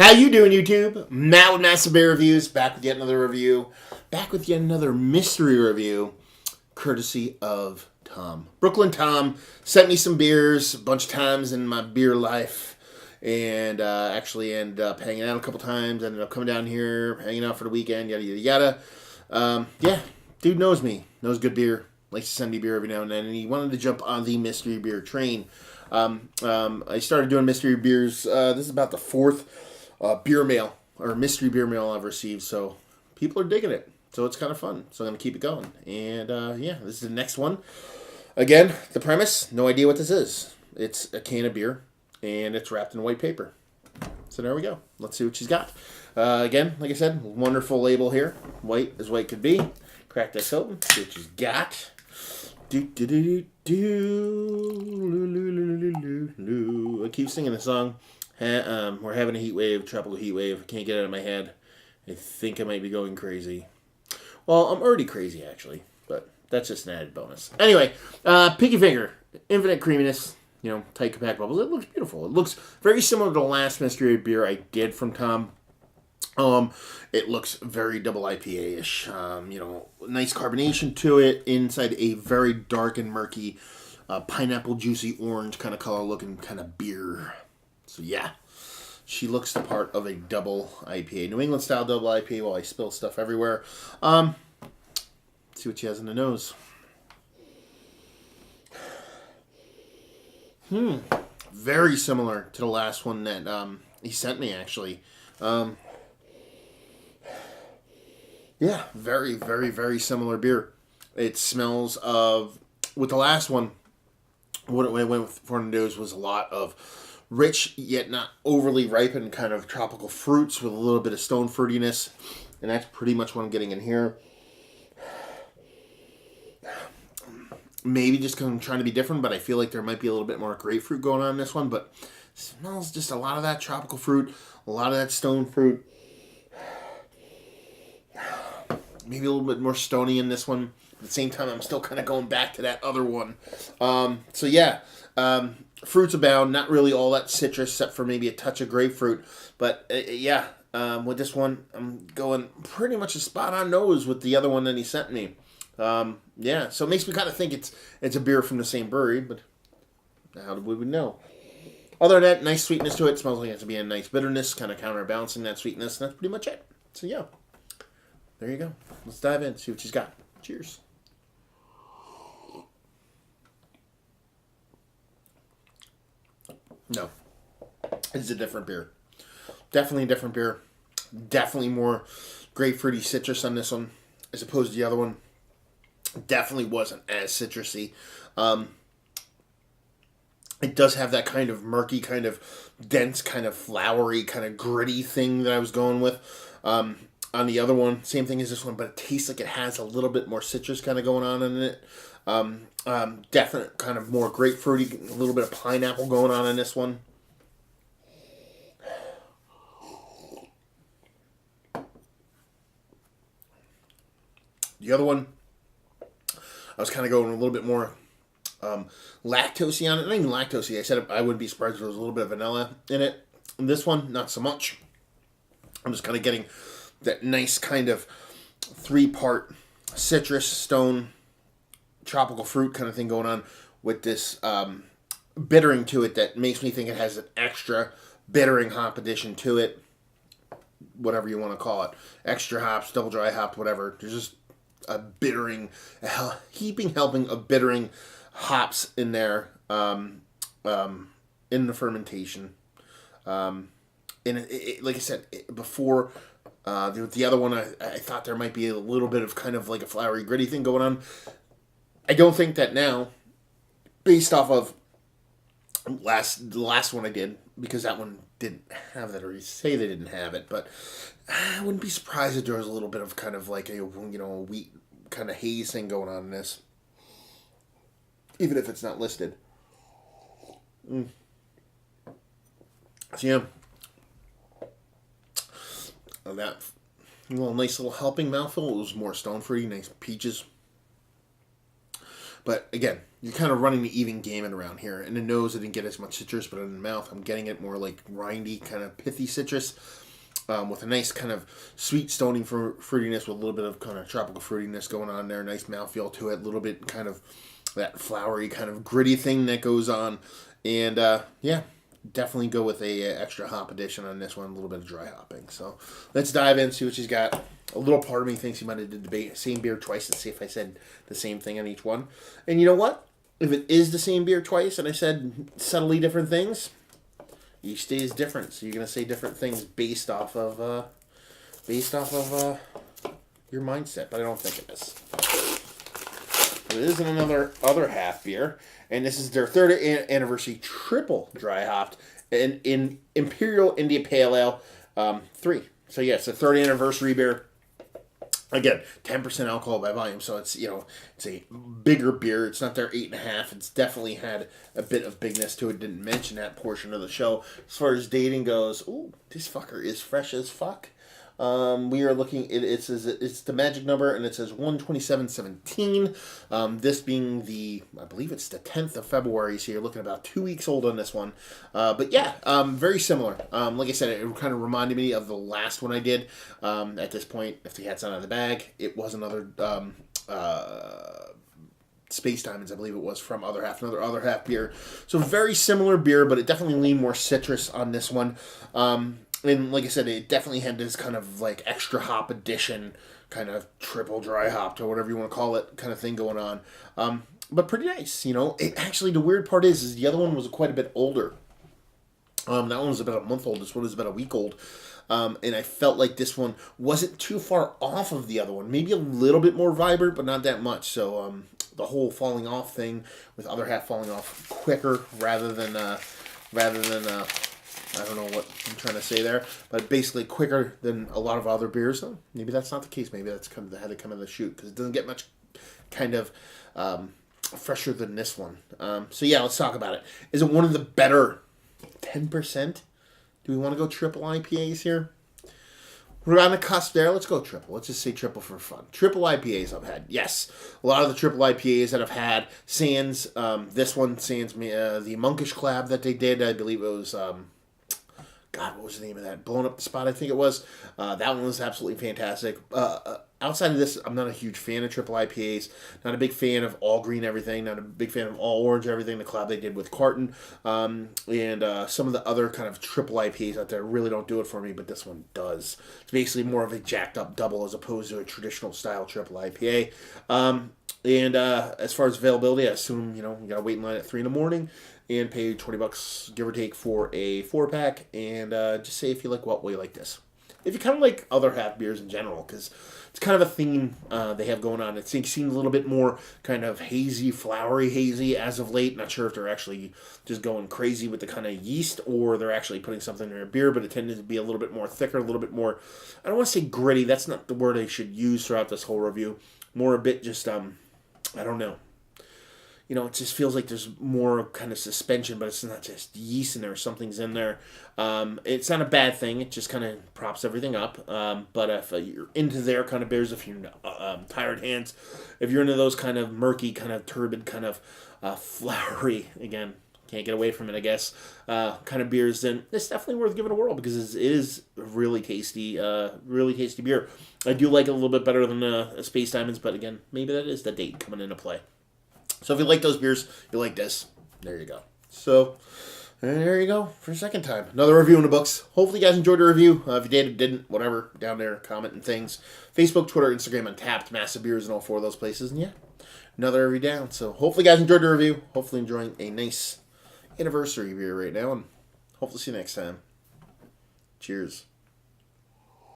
How you doing, YouTube? Matt with Massive Beer Reviews, back with yet another review. Back with yet another mystery review, courtesy of Tom. Brooklyn Tom sent me some beers a bunch of times in my beer life. And actually ended up hanging out a couple times. Ended up coming down here, hanging out for the weekend, yada, yada, yada. Yeah, dude knows me. Knows good beer. Likes to send me beer every now and then. And he wanted to jump on the mystery beer train. I started doing mystery beers. This is about the fourth beer mail or mystery beer mail I've received, so people are digging it, so it's kind of fun, so I'm gonna keep it going. And yeah, this is the next one. Again, the premise, no idea what this is. It's a can of beer and it's wrapped in white paper, so there we go. Let's see what she's got. Again, like I said, wonderful label here, white as white could be. Crack this open, see what she's got. I keep singing the song. We're having a heat wave, tropical heat wave. I can't get it out of my head. I think I might be going crazy. Well, I'm already crazy, actually, but that's just an added bonus. Anyway, Pinky Finger, infinite creaminess, tight compact bubbles. It looks beautiful. It looks very similar to the last mystery beer I did from Tom. It looks very double IPA-ish. Nice carbonation to it. Inside a very dark and murky, pineapple juicy orange kind of color looking kind of beer. So yeah, she looks the part of a double IPA. New England style double IPA while I spill stuff everywhere. See what she has in the nose. Very similar to the last one that he sent me, actually. Yeah, very, very, very similar beer. It smells of, with the last one, what it went for in the nose was a lot of rich yet not overly ripened kind of tropical fruits with a little bit of stone fruitiness. And that's pretty much what I'm getting in here. Maybe just because I'm trying to be different, but I feel like there might be a little bit more grapefruit going on in this one. But it smells just a lot of that tropical fruit, a lot of that stone fruit. Maybe a little bit more stony in this one. At the same time, I'm still kind of going back to that other one. So yeah, fruits abound. Not really all that citrus, except for maybe a touch of grapefruit. But yeah, with this one, I'm going pretty much a spot on nose with the other one that he sent me. Yeah, so it makes me kind of think it's a beer from the same brewery, but how would we know? Other than that, nice sweetness to it. Smells like it has to be a nice bitterness, kind of counterbalancing that sweetness. And that's pretty much it. So yeah. There you go. Let's dive in, see what she's got. Cheers. No. It's a different beer. Definitely a different beer. Definitely more grapefruity citrus on this one as opposed to the other one. Definitely wasn't as citrusy. It does have that kind of murky, kind of dense, kind of flowery, kind of gritty thing that I was going with. On the other one, same thing as this one, but it tastes like it has a little bit more citrus kind of going on in it. Definite kind of more grapefruity, a little bit of pineapple going on in this one. The other one, I was kind of going a little bit more lactosey on it. Not even lactosey. I said I wouldn't be surprised if there was a little bit of vanilla in it. And this one, not so much. I'm just kind of getting that nice kind of three-part citrus, stone, tropical fruit kind of thing going on with this bittering to it that makes me think it has an extra bittering hop addition to it. Whatever you want to call it. Extra hops, double dry hopped, whatever. There's just a bittering, a heaping helping of bittering hops in there in the fermentation. And like I said, before... the other one, I thought there might be a little bit of kind of like a flowery, gritty thing going on. I don't think that now, based off of the last one I did, because that one didn't have that, or you say they didn't have it, but I wouldn't be surprised if there was a little bit of kind of like a wheat kind of haze thing going on in this, even if it's not listed. So yeah. That nice little helping mouthful. It was more stone fruity, nice peaches. But again, you're kind of running the even gamut around here. In the nose, I didn't get as much citrus, but in the mouth, I'm getting it more like rindy, kind of pithy citrus. With a nice kind of sweet stoning fruitiness with a little bit of kind of tropical fruitiness going on there. Nice mouthfeel to it. A little bit kind of that flowery kind of gritty thing that goes on. And yeah, definitely go with a extra hop addition on this one. A little bit of dry hopping. So let's dive in, see what she's got. A little part of me thinks he might have did the same beer twice to see if I said the same thing on each one. And you know what? If it is the same beer twice and I said subtly different things, each day is different, so you're gonna say different things based off of your mindset. But I don't think it is. It is another other half beer, and this is their third anniversary triple dry hopped in Imperial India Pale Ale 3. So yeah, it's a third anniversary beer. Again, 10% alcohol by volume, so it's it's a bigger beer. It's not their 8.5. It's definitely had a bit of bigness to it. Didn't mention that portion of the show. As far as dating goes, ooh, this fucker is fresh as fuck. We are looking. It's the magic number, and it says 127.17. This being I believe it's the 10th of February. So you're looking about 2 weeks old on this one. But yeah, very similar. Like I said, it kind of reminded me of the last one I did. At this point, if the hat's not out of the bag, it was another Space Diamonds, I believe it was, from Other Half, another Other Half beer. So very similar beer, but it definitely leaned more citrus on this one. And like I said, it definitely had this kind of like extra hop addition, kind of triple dry hopped or whatever you want to call it, kind of thing going on. But pretty nice, Actually, the weird part is the other one was quite a bit older. That one was about a month old. This one was about a week old. And I felt like this one wasn't too far off of the other one. Maybe a little bit more vibrant, but not that much. So the whole falling off thing, with Other Half falling off quicker rather than I don't know what I'm trying to say there, but basically quicker than a lot of other beers. So maybe that's not the case. Maybe that's kind of had to come in the chute, because it doesn't get much kind of fresher than this one. So yeah, let's talk about it. Is it one of the better 10%? Do we want to go triple IPAs here? We're on the cusp there. Let's go triple. Let's just say triple for fun. Triple IPAs I've had. Yes. A lot of the triple IPAs that I've had, sans this one, sans the Monkish collab that they did. I believe it was... God, what was the name of that? Blowing Up the Spot, I think it was. That one was absolutely fantastic. Outside of this, I'm not a huge fan of triple IPAs. Not a big fan of all green everything. Not a big fan of all orange everything. The collab they did with Carton. And some of the other kind of triple IPAs out there really don't do it for me, but this one does. It's basically more of a jacked up double as opposed to a traditional style triple IPA. And as far as availability, I assume, you gotta wait in line at 3 in the morning and pay $20, give or take, for a 4-pack. And just say if you like what way you like this. If you kind of like Other Half beers in general, because it's kind of a theme they have going on. It seems a little bit more kind of hazy, flowery hazy as of late. Not sure if they're actually just going crazy with the kind of yeast, or they're actually putting something in their beer, but it tended to be a little bit more thicker, a little bit more, I don't want to say gritty. That's not the word I should use throughout this whole review. More a bit just, I don't know. It just feels like there's more kind of suspension, but it's not just yeast in there. Something's in there. It's not a bad thing. It just kind of props everything up. But if you're into their kind of beers, if you're tired hands, if you're into those kind of murky, kind of turbid, kind of flowery, again, can't get away from it, I guess, kind of beers, then it's definitely worth giving a whirl, because it is really tasty beer. I do like it a little bit better than a Space Diamonds, but again, maybe that is the date coming into play. So if you like those beers, you like this. There you go. So there you go for a second time. Another review in the books. Hopefully you guys enjoyed the review. If you did, didn't, whatever, down there, comment and things. Facebook, Twitter, Instagram, Untapped, Massive Beers, and all 4 of those places. And yeah, another review down. So hopefully you guys enjoyed the review. Hopefully enjoying a nice anniversary beer right now. And hopefully see you next time. Cheers.